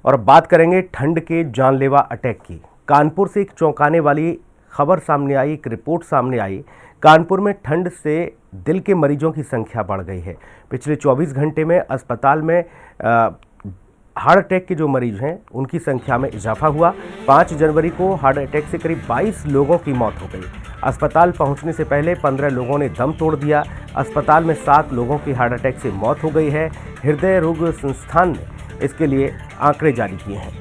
और अब बात करेंगे ठंड के जानलेवा अटैक की। कानपुर से एक चौंकाने वाली खबर सामने आई, एक रिपोर्ट सामने आई। कानपुर में ठंड से दिल के मरीजों की संख्या बढ़ गई है। पिछले 24 घंटे में अस्पताल में हार्ट अटैक के जो मरीज हैं उनकी संख्या में इजाफा हुआ। 5 जनवरी को हार्ट अटैक से करीब 22 लोगों की मौत हो गई। अस्पताल पहुंचने से पहले 15 लोगों ने दम तोड़ दिया। अस्पताल में 7 लोगों की हार्ट अटैक से मौत हो गई है। हृदय रोग संस्थान ने इसके लिए आंकड़े जारी किए हैं।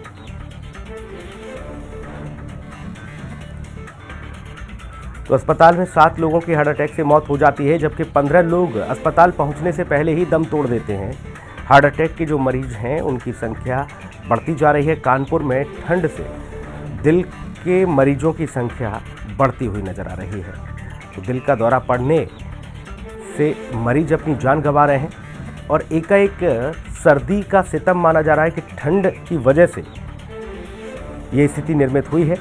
तो अस्पताल में 7 लोगों की हार्ट अटैक से मौत हो जाती है, जबकि 15 लोग अस्पताल पहुंचने से पहले ही दम तोड़ देते हैं। हार्ट अटैक के जो मरीज हैं उनकी संख्या बढ़ती जा रही है। कानपुर में ठंड से दिल के मरीजों की संख्या बढ़ती हुई नजर आ रही है। तो दिल का दौरा पड़ने से मरीज अपनी जान गंवा रहे हैं और एकाएक सर्दी का सितम माना जा रहा है कि ठंड की वजह से ये स्थिति निर्मित हुई है।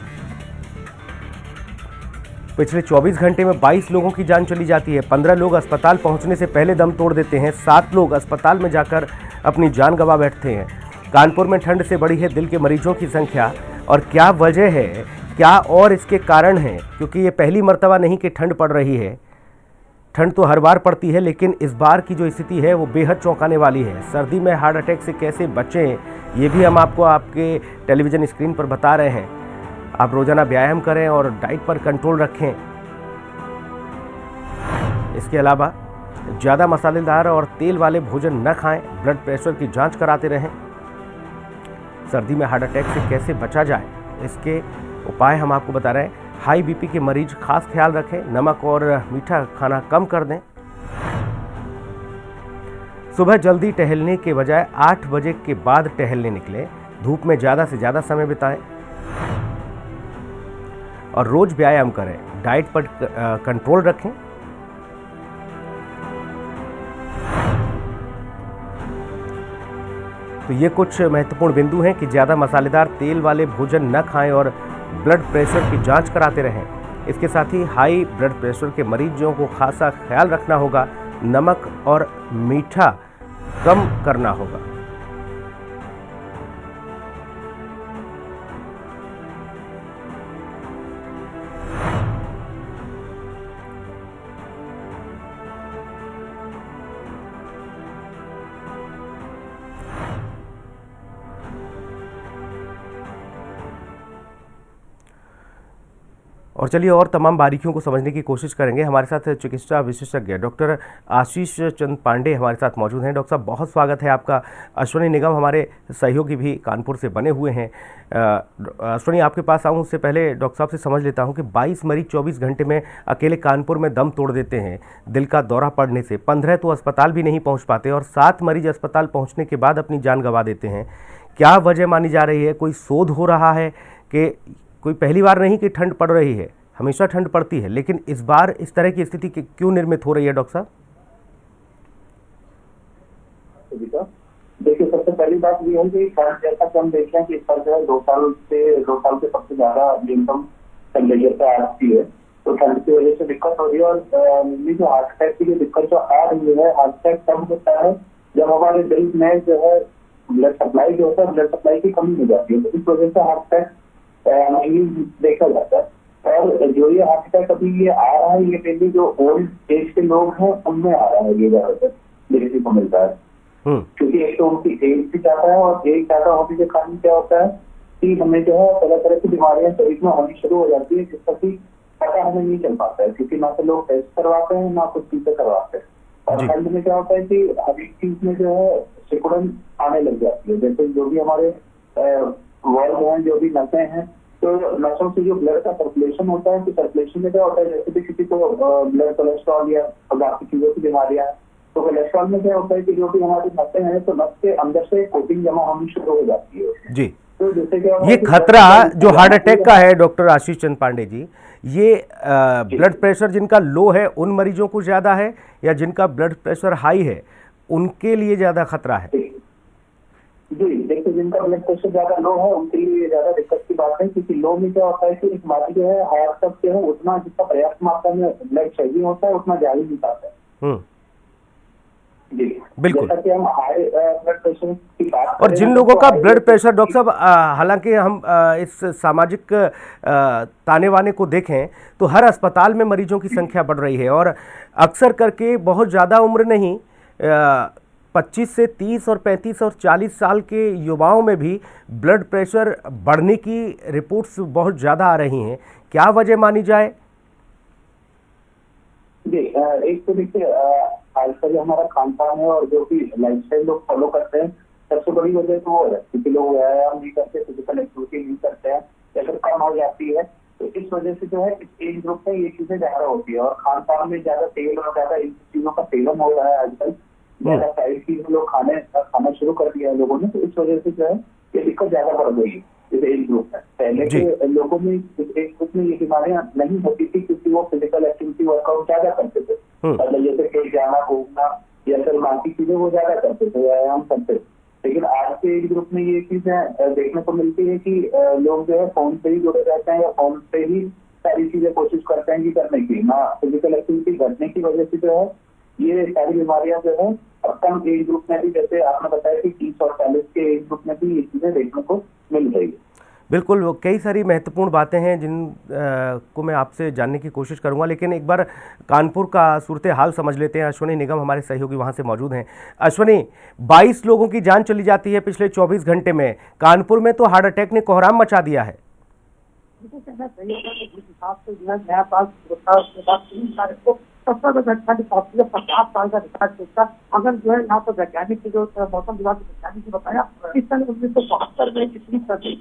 पिछले 24 घंटे में 22 लोगों की जान चली जाती है। 15 लोग अस्पताल पहुंचने से पहले दम तोड़ देते हैं। 7 लोग अस्पताल में जाकर अपनी जान गंवा बैठते हैं। कानपुर में ठंड से बढ़ी है दिल के मरीजों की संख्या। और क्या वजह है, क्या और इसके कारण हैं, क्योंकि ये पहली मर्तबा नहीं कि ठंड पड़ रही है। ठंड तो हर बार पड़ती है, लेकिन इस बार की जो स्थिति है वो बेहद चौंकाने वाली है। सर्दी में हार्ट अटैक से कैसे बचें, ये भी हम आपको आपके टेलीविज़न स्क्रीन पर बता रहे हैं। आप रोजाना व्यायाम करें और डाइट पर कंट्रोल रखें। इसके अलावा ज़्यादा मसालेदार और तेल वाले भोजन न खाएं। ब्लड प्रेशर की जांच कराते रहें। सर्दी में हार्ट अटैक से कैसे बचा जाए, इसके उपाय हम आपको बता रहे हैं। हाई बीपी के मरीज खास ख्याल रखें। नमक और मीठा खाना कम कर दें। सुबह जल्दी टहलने के बजाय 8 बजे के बाद टहलने निकलें। धूप में ज़्यादा से ज़्यादा समय बिताएं और रोज व्यायाम करें। डाइट पर कंट्रोल रखें। तो ये कुछ महत्वपूर्ण बिंदु हैं कि ज़्यादा मसालेदार तेल वाले भोजन न खाएं और ब्लड प्रेशर की जांच कराते रहें। इसके साथ ही हाई ब्लड प्रेशर के मरीजों को खासा ख्याल रखना होगा। नमक और मीठा कम करना होगा। और चलिए और तमाम बारीकियों को समझने की कोशिश करेंगे। हमारे साथ चिकित्सा विशेषज्ञ डॉक्टर आशीष चंद पांडे हमारे साथ मौजूद हैं। डॉक्टर साहब, बहुत स्वागत है आपका। अश्विनी निगम हमारे सहयोगी भी कानपुर से बने हुए हैं। अश्विनी, आपके पास आऊँ उससे पहले डॉक्टर साहब से समझ लेता हूँ कि 22 मरीज 24 घंटे में अकेले कानपुर में दम तोड़ देते हैं दिल का दौरा पड़ने से। 15 तो अस्पताल भी नहीं पहुँच पाते और 7 मरीज अस्पताल पहुँचने के बाद अपनी जान गंवा देते हैं। क्या वजह मानी जा रही है? कोई शोध हो रहा है कि कोई पहली बार नहीं कि ठंड पड़ रही है, हमेशा ठंड पड़ती है, लेकिन इस बार इस तरह की स्थिति क्यों निर्मित हो रही है डॉक्टर साहब? देखिए, सबसे पहली बात ये है कि ठंड, जैसा कि हम देख रहे हैं कि इस पर जो है 2 साल से सबसे ज्यादा न्यूनतम टेम्परेचर पे आती है। तो ठंड की वजह से दिक्कत हो रही है। और जो हार्ट अटैक की दिक्कत जो आ रही है, हार्ट अटैक तब होता है जब हमारे दिल में जो है ब्लड सप्लाई जो होता है, ब्लड सप्लाई की कमी हो जाती है। तो इस वजह से हार्ट अटैक देखा जाता है। और जो ये हार्ट अटैक अभी ये आ रहा है, ये पहले जो ओल्ड एज के लोग हैं उनमें आ रहा है, ये ज्यादातर देखने को मिलता है। क्योंकि एक तो उनकी एज भी ज्यादा है और एज ज्यादा होने के कारण क्या होता है कि हमें जो है तरह तरह की बीमारियां शरीर में होनी शुरू हो जाती है, जिसका कि पता हमें नहीं चल पाता है, क्योंकि ना तो लोग टेस्ट करवाते हैं ना कुछ चीजें करवाते हैं। और ठंड में क्या होता है कि हर एक चीज में जो है सिकुड़न आने लग जाती है। जैसे जो भी हमारे वर्ग हैं, जो भी नसें हैं, तो नसों से जो ब्लड का सर्कुलेशन होता है, तो सर्कुलेशन में क्या होता है, जैसे भी किसी को ब्लड कोलेस्ट्रॉल या बाकी चीजों की बीमारियां, तो कोलेस्ट्रॉल में क्या होता है कि जो भी हमारी नसें हैं, तो नस के अंदर से कोटिंग जमा होनी शुरू हो जाती है जी। तो जैसे क्या ये खतरा जो हार्ट अटैक का है डॉक्टर आशीष चंद पांडे जी, ये ब्लड प्रेशर जिनका लो है उन मरीजों को ज्यादा है या जिनका ब्लड प्रेशर हाई है उनके लिए ज्यादा खतरा है? जी, देखिए, जिनका ब्लड प्रेशर ज्यादा लो है उनके लिए ज्यादा दिक्कत की बात है, क्योंकि लो में क्या होता है कि एक बात जो है हार्ट तक जो है उतना जितना पर्याप्त मात्रा में ब्लड चाहिए होता है उतना जा ही नहीं पाता है। जी, बिल्कुल। जैसा कि हम हाई ब्लड प्रेशर की बात और करें जिन हैं, लोगों तो का high blood blood pressure, pressure doctor की साहब, हालांकि हम इस सामाजिक ताने बाने को देखें तो हर अस्पताल में मरीजों की संख्या बढ़ रही है, और अक्सर करके बहुत ज़्यादा उम्र नहीं, 25 से 30 और 35 और 40 साल के युवाओं में भी ब्लड प्रेशर बढ़ने की रिपोर्ट्स बहुत ज़्यादा आ रही हैं। क्या वजह मानी जाए? जी, एक तो देखिए, आजकल जो हमारा खान पान है और जो कि लाइफस्टाइल लोग फॉलो करते हैं, सबसे बड़ी वजह तो वो है क्योंकि लोग व्यायाम नहीं करते, फिजिकल एक्टिविटी नहीं करते हैं या फिर कम हो जाती है। तो इस वजह से जो है इस एज ग्रुप में ये चीजें ज्यादा होती है और खान पान में ज्यादा तेल और ज्यादा इन चीजों का सेवन हो रहा है आजकल। हम्म। ज्यादा फ्राइड चीज लोग खाना शुरू कर दिया है लोगों ने, तो इस वजह से जो है ये दिक्कत ज्यादा बढ़ गई है इस एज ग्रुप में। पहले जी। के लोगों में इस एज ग्रुप में ये बीमारियां नहीं होती थी क्योंकि वो फिजिकल एक्टिविटी वर्कआउट ज्यादा करते थे, हम्म। मतलब जैसे कहीं जाना घूमना या फिर बाकी चीजें वो ज्यादा करते थे, व्यायाम करते थे। लेकिन आज के एज ग्रुप में ये चीजें देखने को मिलती है कि लोग जो है फोन से ही जुड़े रहते हैं या फोन से ही सारी चीजें कोशिश करते हैं कि करने की ना, फिजिकल एक्टिविटी घटने की वजह से जो है ये सारी बीमारियां जो है अब कम एज ग्रुप में भी, जैसे आपने बताया कि 30 और 40 के एज ग्रुप में भी ये चीजें देखने को मिल रही है। बिल्कुल, वो कई सारी महत्वपूर्ण बातें हैं जिन को मैं आपसे जानने की कोशिश करूंगा, लेकिन एक बार कानपुर का सूरत हाल समझ लेते हैं। अश्वनी निगम हमारे सहयोगी वहां से मौजूद हैं। अश्वनी, 22 लोगों की जान चली जाती है पिछले 24 घंटे में। कानपुर में तो हार्ट अटैक ने कोहराम मचा दिया है। बिल्कुल कहना सही होगा कि जिस हिसाब से जो है नया साल होता है उसके बाद 3 तारीख को सबसे बड़ा झटका जो पहुंची है 50 साल का रिकॉर्ड टूटा। अगर जो है यहाँ पर वैज्ञानिक की जो मौसम विभाग के वैज्ञानिक ने बताया इस साल 1972 में इतनी सर्दी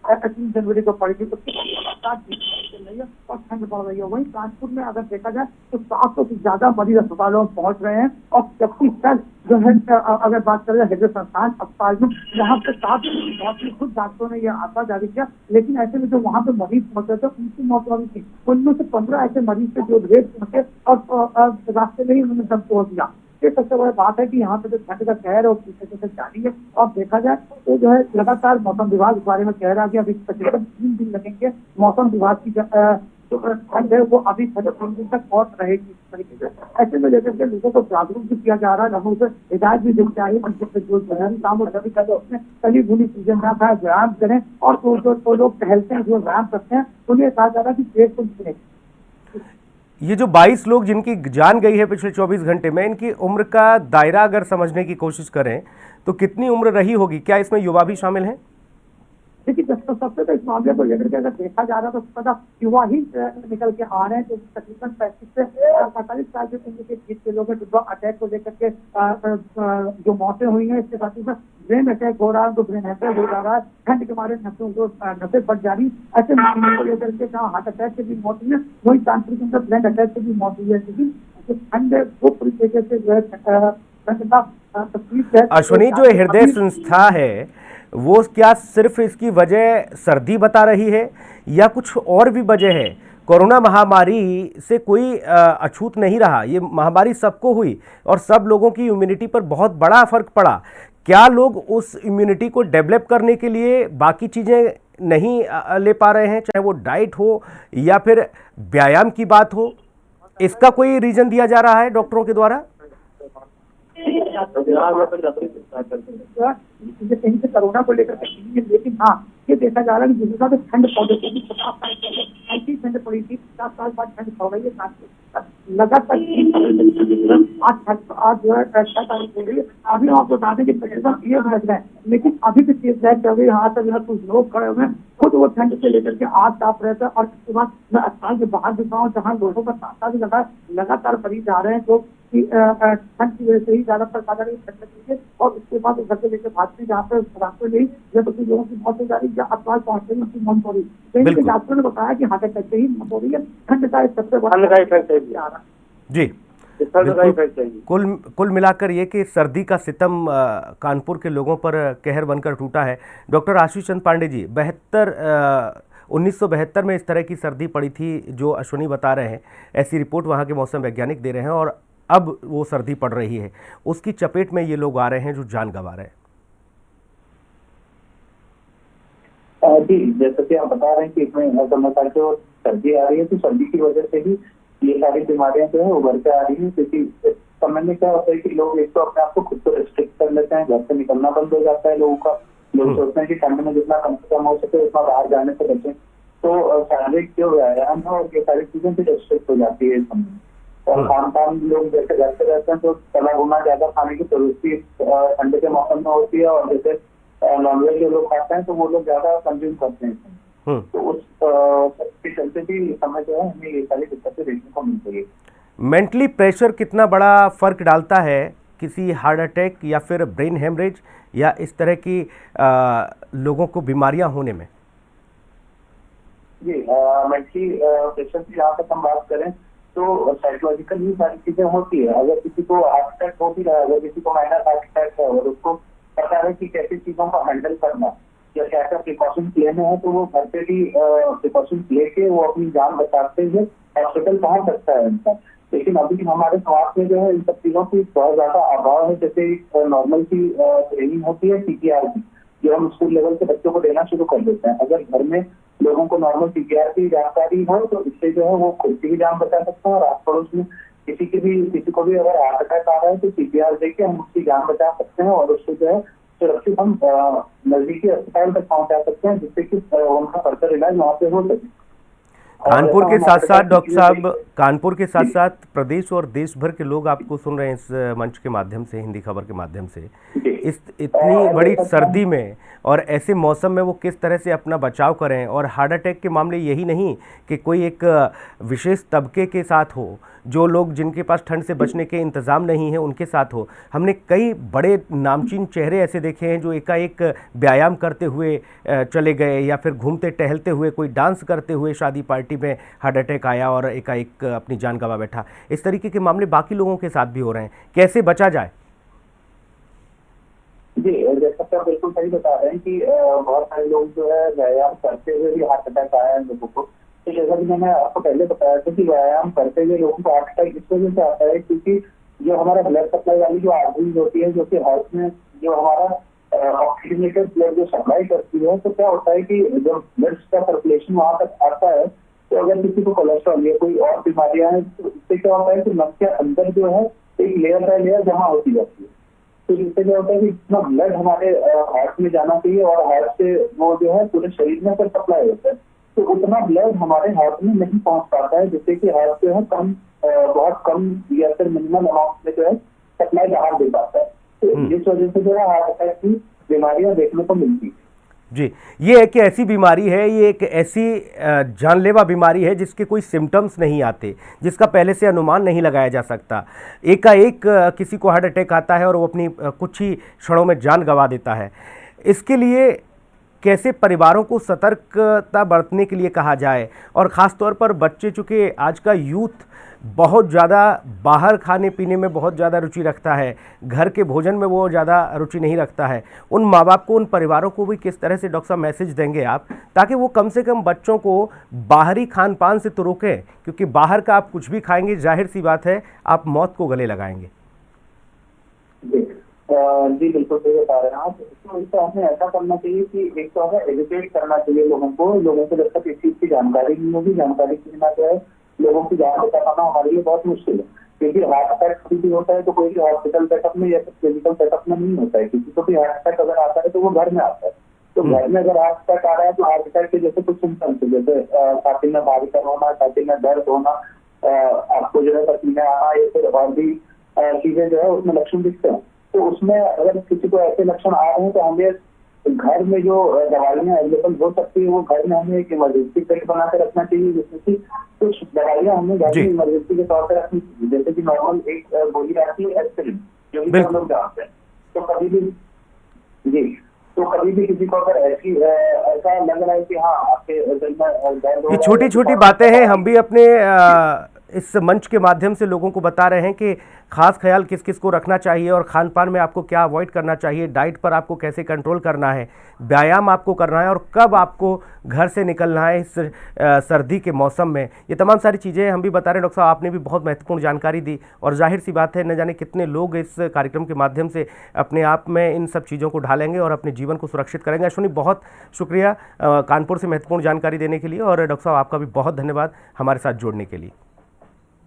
3 जनवरी को पड़ी थी, उसके बाद चल रही है और ठंड बढ़ रही है। वहीं कानपुर में अगर देखा जाए तो 700 से ज्यादा मरीज अस्पतालों में पहुंच रहे हैं और 36 जो है अगर बात करें हृदय संस्थान अस्पताल में, यहाँ पे 7 खुद डॉक्टरों ने यह आंकड़ा जारी किया। लेकिन ऐसे में जो वहाँ पे मरीज पहुंचे थे उनकी मौत हो रही थी, उनमें से 15 ऐसे मरीज थे जो रेत पहुंचे और रास्ते में ही उन्होंने दम तोड़ दिया। ये सबसे बड़ी बात है कि यहाँ पे जो ठंड का कहर है वो पीछे से जारी है। और देखा जाए तो जो है लगातार मौसम विभाग इस बारे में कह रहा है कि अभी तकरीबन 3 दिन लगेंगे। मौसम विभाग की जो ठंड है वो अभी 3 दिन तक और रहेगी इस तरीके से। ऐसे में लेकर के लोगों को जागरूक भी किया जा रहा है, लोगों से हिदायत भी दी जा रही है जो जरूरी काम हो सभी का उसमें तली भूली चीजें ना खाए, व्यायाम करें। और जो लोग टहलते हैं, जो व्यायाम करते हैं, उन्हें कहा जा रहा है कि पेट को निकले। ये जो 22 लोग जिनकी जान गई है पिछले 24 घंटे में, इनकी उम्र का दायरा अगर समझने की कोशिश करें तो कितनी उम्र रही होगी? क्या इसमें युवा भी शामिल हैं? देखिए सबसे तो इस मामले को लेकर के अगर देखा जा रहा है तो पता युवा ही निकल के आ रहे हैं, जो तकरीबन 35 से 45 साल के उम्र के बीच के लोग हैं। जो अटैक को लेकर के जो मौतें हुई हैं, इसके साथ ही साथ ब्रेन अटैक हो रहा है, तो ब्रेन अटैक हो रहा है, ठंड के मारे नसें बढ़ जा रही। ऐसे मामले को लेकर के जहाँ हार्ट अटैक से भी मौत हुई है, वही कानपुर के अंदर ब्रेन अटैक से भी मौत हुई है। लेकिन जो ठंड है वो पूरी तरीके से जो है ठंड का तकलीफ है। अश्वनी, जो हृदय संस्था है वो क्या सिर्फ इसकी वजह सर्दी बता रही है या कुछ और भी वजह है? कोरोना महामारी से कोई अछूत नहीं रहा। ये महामारी सबको हुई और सब लोगों की इम्यूनिटी पर बहुत बड़ा फर्क पड़ा। क्या लोग उस इम्यूनिटी को डेवलप करने के लिए बाकी चीज़ें नहीं ले पा रहे हैं, चाहे वो डाइट हो या फिर व्यायाम की बात हो? इसका कोई रीजन दिया जा रहा है डॉक्टरों के द्वारा? कहीं से कोरोना को लेकर के, लेकिन हाँ ये देखा जा रहा है कि जिस हिसाब से ठंड पौधे को भी 50 साल पहले ऐसी ठंड पड़ी थी, 50 साल बाद ठंड पड़ रही है लगातार। आज जो है 6 तारीख हो गई है। अभी आप बता दें कि तकरीबन 1 बज रहे हैं, लेकिन अभी भी तेज लाइट चल रही है। यहाँ तक कुछ लोग खड़े हुए हैं, खुद वो ठंड से लेकर के आग ताप रहे थे। और इसके बाद मैं अस्पताल के बाहर दिखा हूँ जहाँ लोगों का तांता भी लगा, लगातार मरीज आ रहे हैं जो ठंड की वजह से ही ज्यादातर ठंड लगी है। और उसके बाद घर से लेकर भागते जहाँ पे रास्ते में या तो कुछ लोगों की मौत हो जा रही है या अस्पताल पहुंचते ही उनकी मौत हो रही है। लेकिन डॉक्टरों ने बताया कि हार्ट अटैक से ही मौत हो रही है। ठंड का सबसे बड़ा इफेक्ट आ रहा है। जी, कुल मिलाकर ये कि सर्दी का सितम कानपुर के लोगों पर कहर बनकर टूटा है। डॉक्टर आशीष चंद पांडे जी, 1972 में इस तरह की सर्दी पड़ी थी जो अश्वनी बता रहे हैं, ऐसी रिपोर्ट वहाँ के मौसम वैज्ञानिक दे रहे हैं, और अब वो सर्दी पड़ रही है, उसकी चपेट में ये लोग आ रहे हैं जो जान गंवा रहे हैं। जी, जैसा कि आप बता रहे हैं कि इसमें समय जो सर्दी आ रही है, तो सर्दी की वजह से ही ये सारी बीमारियां जो है उभर के आ रही है। क्योंकि समय में क्या होता है कि लोग एक तो अपने आप को खुद को रिस्ट्रिक्ट कर लेते हैं, घर से निकलना बंद हो जाता है लोगों का। लोग सोचते हैं कि ठंड में जितना कम से कम हो सके उतना बाहर जाने से बचें। तो शारीरिक जो व्यायाम है और ये सारी चीजें भी रिस्ट्रिक्ट हो जाती है इस समय में। और खान पान लोग जैसे घर पे रहते हैं तो तला भुना ज्यादा खाने की प्रवृत्ति ठंड के मौसम में होती है, और जैसे नॉनवेज जो लोग खाते हैं तो वो लोग ज्यादा कंज्यूम करते हैं। तो उस के चलते भी इस समय जो है हमें ये सारी दिक्कतें देखने को मिल रही है। मेंटली प्रेशर कितना बड़ा फर्क डालता है किसी हार्ट अटैक या फिर ब्रेन हेमरेज या इस तरह की लोगों को बीमारियां होने में? जी, मेंटली प्रेशर की जहाँ तक हम बात करें तो साइकोलॉजिकल ही सारी चीजें होती है। अगर किसी को हार्ट अटैक हो भी रहा है, अगर किसी को माइनर हार्ट अटैक है और उसको पता है कि कैसी चीजों को हैंडल करना या क्या क्या प्रिकॉशंस लेने हैं, तो वो घर पे भी प्रिकॉशंस लेके वो अपनी जान बचाते हुए हॉस्पिटल पहुंच सकता है इंसान। लेकिन अभी हमारे समाज में जो है इन सब चीजों की बहुत ज्यादा अभाव है। जैसे नॉर्मल की ट्रेनिंग होती है CPR की, जो हम स्कूल लेवल के बच्चों को देना शुरू कर देते हैं। अगर घर में लोगों को नॉर्मल CPR की जानकारी हो तो इससे जो है वो खुद की भी जान बचा सकते हैं, और आस पड़ोस में किसी को भी अगर हार्ट अटैक आ रहा है तो CPR देके हम उसकी जान बचा सकते हैं और उसको जो है सुरक्षित हम नजदीकी अस्पताल तक पहुंचा सकते हैं, जिससे कि उनका फर्दर इलाज वहाँ पे हो सके। कानपुर के साथ साथ डॉक्टर साहब, कानपुर के साथ साथ प्रदेश और देश भर के लोग आपको सुन रहे हैं इस मंच के माध्यम से, हिंदी खबर के माध्यम से। इस इतनी बड़ी सर्दी में और ऐसे मौसम में वो किस तरह से अपना बचाव करें, और हार्ट अटैक के मामले यही नहीं कि कोई एक विशेष तबके के साथ हो, जो लोग जिनके पास ठंड से बचने के इंतज़ाम नहीं है उनके साथ हो। हमने कई बड़े नामचीन चेहरे ऐसे देखे हैं जो एकाएक व्यायाम करते हुए चले गए, या फिर घूमते टहलते हुए, कोई डांस करते हुए शादी पार्टी में हार्ट अटैक आया और एकाएक अपनी जान गंवा बैठा। इस तरीके के मामले बाकी लोगों के साथ भी हो रहे हैं, कैसे बचा जाए? जी, जैसा कि आप बिल्कुल सही बता रहे हैं कि बहुत सारे लोग जो है व्यायाम करते हुए भी हार्ट अटैक आया है लोगों को। तो जैसा कि मैंने आपको पहले बताया था कि व्यायाम करते हुए लोगों को हार्ट अटैक इस वजह से आता है क्योंकि जो हमारा ब्लड सप्लाई वाली जो आर्टरीज होती है, जो कि हार्ट में जो हमारा ऑक्सीजनेटेड ब्लड जो सप्लाई करती है, तो क्या होता है कि जब ब्लड का सर्कुलेशन वहां तक आता है तो अगर किसी को कोलेस्ट्रॉल या कोई और बीमारियां हैं तो इससे क्या होता है कि नस के अंदर जो है एक लेयर बाय लेयर जमा होती जाती है। तो जिससे क्या होता है कि इतना ब्लड हमारे हार्ट में जाना चाहिए और हार्ट से वो जो है पूरे शरीर में फिर सप्लाई होता है, तो उतना ब्लड हमारे हार्ट में नहीं पहुंच पाता है, जिससे कि हार्ट जो है बहुत कम या फिर मिनिमम अमाउंट में जो है सप्लाई बाहर दे पाता है। तो जिस वजह से जो है हार्ट अटैक की बीमारियां देखने को मिलती है। जी, ये एक ऐसी बीमारी है, ये एक ऐसी जानलेवा बीमारी है जिसके कोई सिम्टम्स नहीं आते, जिसका पहले से अनुमान नहीं लगाया जा सकता। एकाएक किसी को हार्ट अटैक आता है और वो अपनी कुछ ही क्षणों में जान गंवा देता है। इसके लिए कैसे परिवारों को सतर्कता बरतने के लिए कहा जाए, और ख़ास तौर पर बच्चे, चूँकि आज का यूथ बहुत ज़्यादा बाहर खाने पीने में बहुत ज़्यादा रुचि रखता है, घर के भोजन में वो ज़्यादा रुचि नहीं रखता है, उन माँ बाप को, उन परिवारों को भी किस तरह से डॉक्टर साहब मैसेज देंगे आप, ताकि वो कम से कम बच्चों को बाहरी खान पान से तो रोकें, क्योंकि बाहर का आप कुछ भी खाएंगे जाहिर सी बात है आप मौत को गले लगाएंगे। जी बिल्कुल सही बता रहे हैं आप। तो हमें ऐसा करना चाहिए कि एक तो हमें एजुकेट करना चाहिए लोगों को जब तक इस चीज की जानकारी नहीं होगी, जानकारी के बिना जो है लोगों की जान बचा पाना हमारे लिए बहुत मुश्किल है। क्योंकि हार्ट अटैक कभी भी होता है तो कोई भी हॉस्पिटल सेटअप में या फिर क्लिनिकल सेटअप में नहीं होता है। किसी को भी हार्ट अटैक अगर आता है तो वो घर में आता है। तो घर में अगर हार्ट अटैक आ रहा है तो हार्ट अटैक के जैसे कुछ सिम्टम्स, जैसे छाती में भारीपन होना, छाती में दर्द होना, आपको जो है पसीना आना, या फिर और भी चीजें जो है उसमें लक्षण दिखते हैं। तो उसमें अगर किसी को ऐसे लक्षण आ रहे हैं तो हमें घर में जो दवाइयाँ अवेलेबल हो सकती है वो घर में हमें एक इमरजेंसी किट बना के रखना चाहिए, जिसमें कि कुछ दवाइयाँ हमें घर में इमरजेंसी के तौर पर रखनी चाहिए। जैसे कि नॉर्मल एक गोली आती है एस्पिरिन, जो कि हम लोग जानते हैं। तो कभी भी किसी को अगर ऐसा लग रहा है कि हाँ आपके दिल में दर्द, ये छोटी छोटी बातें हैं, हम भी अपने इस मंच के माध्यम से लोगों को बता रहे हैं कि खास ख्याल किस किस को रखना चाहिए और खान पान में आपको क्या अवॉइड करना चाहिए, डाइट पर आपको कैसे कंट्रोल करना है, व्यायाम आपको करना है, और कब आपको घर से निकलना है इस सर्दी के मौसम में। ये तमाम सारी चीज़ें हम भी बता रहे हैं। डॉक्टर साहब, आपने भी बहुत महत्वपूर्ण जानकारी दी, और जाहिर सी बात है न जाने कितने लोग इस कार्यक्रम के माध्यम से अपने आप में इन सब चीज़ों को ढालेंगे और अपने जीवन को सुरक्षित करेंगे। अश्विनी, बहुत शुक्रिया कानपुर से महत्वपूर्ण जानकारी देने के लिए, और डॉक्टर साहब आपका भी बहुत धन्यवाद हमारे साथ जुड़ने के लिए।